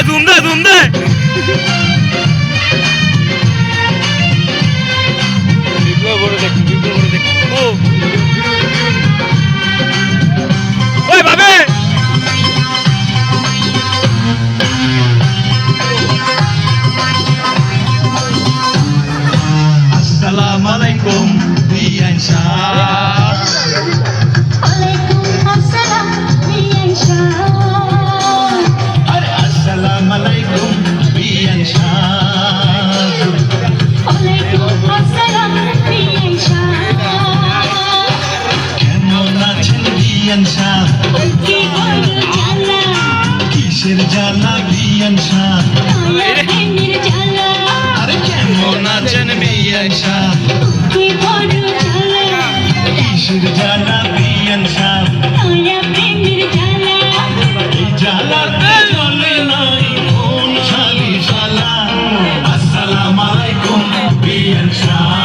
zoom দে zoom দে ও ওই বাবে আসসালামু আলাইকুম বিয়ান শাহ ওয়ালাইকুম আসসালাম বিয়ান শাহ আরে আসসালামু আলাইকুম বিয়ান শাহ ওয়ালাইকুম আসসালাম বিয়ান শাহ কেমন আছেন বিয়ান শাহ কি বড় জ্বালা কিসের জ্বালা বিয়ান শাহ মায়া প্রেমের জ্বালা আরে কেমন আছেন বিয়ান শাহ কি বড় জ্বালা কিসের জ্বালা বিয়ান শাহ মায়া প্রেমের জ্বালা এই জ্বালাতে চলে নাই কোন শালি শালা আসসালামু আলাইকুম বিয়ান শাহ